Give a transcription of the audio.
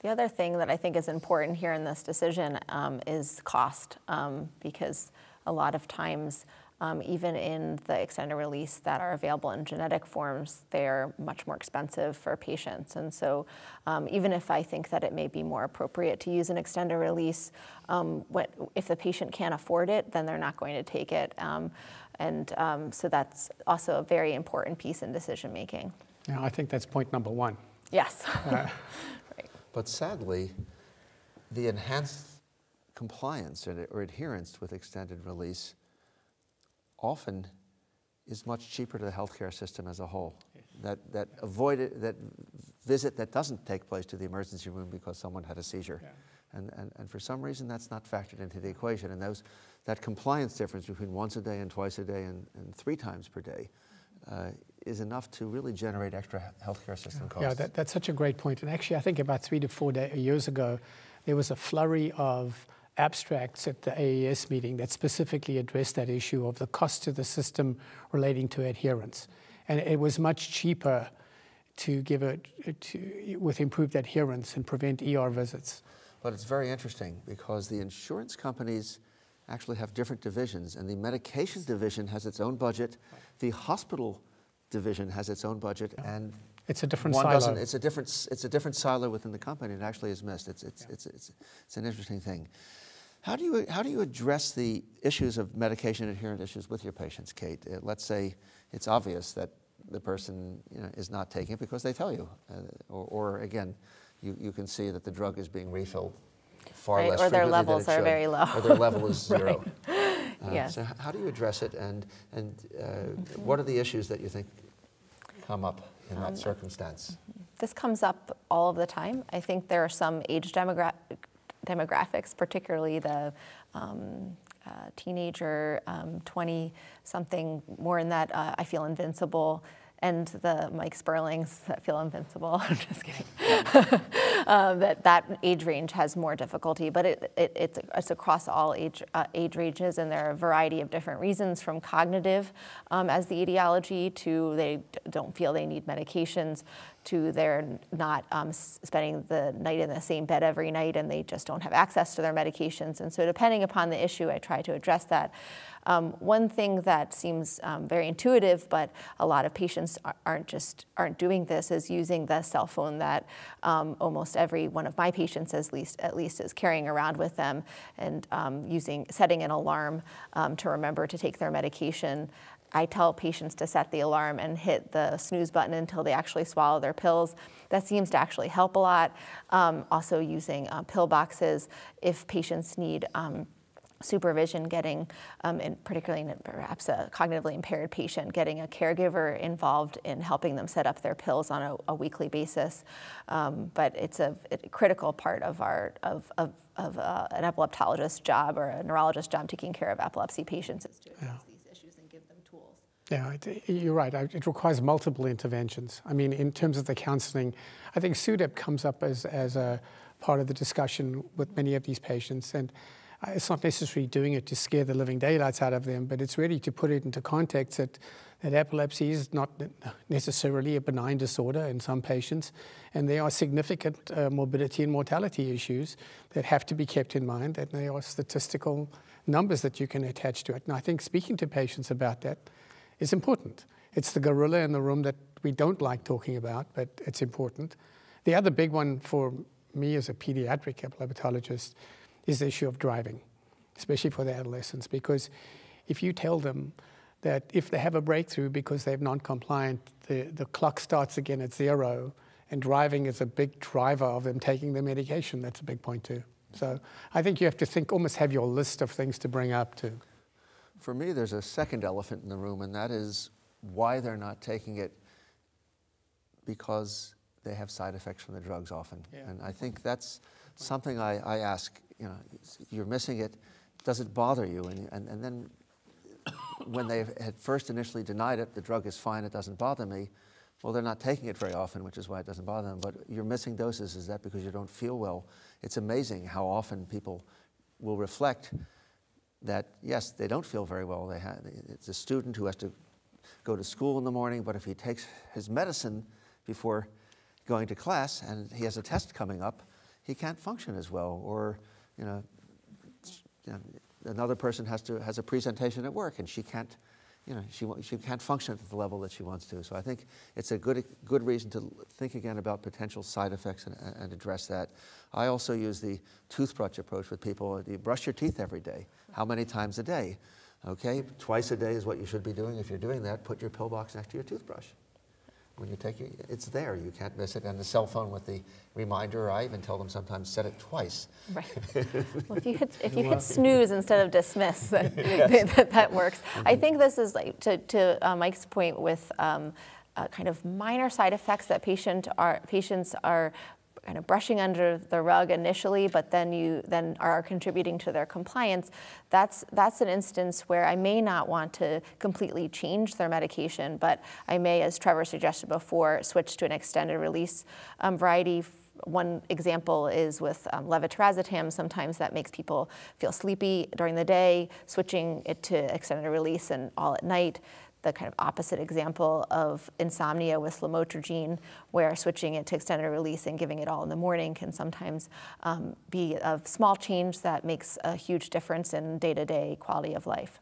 The other thing that I think is important here in this decision is cost, because a lot of times, even in the extended release that are available in genetic forms, they're much more expensive for patients. And so even if I think that it may be more appropriate to use an extended release, if the patient can't afford it, then they're not going to take it. So that's also a very important piece in decision making. Yeah, I think that's point number one. Yes. Right. But sadly, the enhanced compliance or adherence with extended release often is much cheaper to the healthcare system as a whole. Yes. That visit that doesn't take place to the emergency room because someone had a seizure. Yeah. And for some reason that's not factored into the equation. And that compliance difference between once a day and twice a day and 3 times per day is enough to really generate extra healthcare system costs. Yeah, that's such a great point. And actually, I think about 3 to 4 years ago, there was a flurry of abstracts at the AES meeting that specifically addressed that issue of the cost to the system relating to adherence. And it was much cheaper to give it with improved adherence and prevent ER visits. But it's very interesting because the insurance companies actually have different divisions, and the medication division has its own budget. The hospital division has its own budget, and it's a different silo. It's a different silo within the company. It actually is missed. It's an interesting thing. How do you address the issues of medication adherence issues with your patients, Kate? Let's say it's obvious that the person is not taking it because they tell you, or again, you can see that the drug is being refilled far less or their frequently levels than it are should, very low, or their level is zero. Yes. So how do you address it, and what are the issues that you think come up in that circumstance? This comes up all of the time. I think there are some age demographics, particularly the teenager, 20-something, more in that I feel invincible, and the Mike Sperlings that feel invincible. I'm just kidding. that age range has more difficulty, but it's across all age ranges, and there are a variety of different reasons, from cognitive as the etiology to they don't feel they need medications, to they're not spending the night in the same bed every night and they just don't have access to their medications. And so depending upon the issue, I try to address that. One thing that seems very intuitive, but a lot of patients aren't doing this, is using the cell phone that almost every one of my patients at least is carrying around with them, and setting an alarm to remember to take their medication. I tell patients to set the alarm and hit the snooze button until they actually swallow their pills. That seems to actually help a lot. Also using pill boxes if patients need supervision, getting, and particularly in perhaps a cognitively impaired patient, getting a caregiver involved in helping them set up their pills on a weekly basis. But it's a critical part of an epileptologist's job or a neurologist's job, taking care of epilepsy patients, is to address these issues and give them tools. Yeah, you're right. It requires multiple interventions. I mean, in terms of the counseling, I think SUDEP comes up as a part of the discussion with many of these patients. And it's not necessarily doing it to scare the living daylights out of them, but it's really to put it into context that epilepsy is not necessarily a benign disorder in some patients, and there are significant morbidity and mortality issues that have to be kept in mind, and there are statistical numbers that you can attach to it. And I think speaking to patients about that is important. It's the gorilla in the room that we don't like talking about, but it's important. The other big one for me as a pediatric epileptologist is the issue of driving, especially for the adolescents, because if you tell them that if they have a breakthrough because they're non-compliant, the clock starts again at 0, and driving is a big driver of them taking their medication, that's a big point too. So I think you have to almost have your list of things to bring up too. For me, there's a second elephant in the room, and that is why they're not taking it, because they have side effects from the drugs often. Yeah. And I think that's something I ask, you're missing it, does it bother you? And then when they had first initially denied it, the drug is fine, it doesn't bother me. Well, they're not taking it very often, which is why it doesn't bother them. But you're missing doses, is that because you don't feel well? It's amazing how often people will reflect that, yes, they don't feel very well. It's a student who has to go to school in the morning, but if he takes his medicine before going to class and he has a test coming up, he can't function as well, or you know, another person has a presentation at work and she can't, you know, she can't function at the level that she wants to. So I think it's a good reason to think again about potential side effects and address that. I also use the toothbrush approach with people. You brush your teeth every day. How many times a day? Okay, twice a day is what you should be doing. If you're doing that, put your pill box next to your toothbrush. When you take it, it's there. You can't miss it. And the cell phone with the reminder, I even tell them sometimes set it twice. Right. Well, if you hit snooze instead of dismiss, then that works. I think this is like to Mike's point with kind of minor side effects that patients are kind of brushing under the rug initially, but then are contributing to their compliance. That's an instance where I may not want to completely change their medication, but I may, as Trevor suggested before, switch to an extended release variety. One example is with levetiracetam. Sometimes that makes people feel sleepy during the day, switching it to extended release and all at night. The kind of opposite example of insomnia with lamotrigine, where switching it to extended release and giving it all in the morning can sometimes be a small change that makes a huge difference in day-to-day quality of life.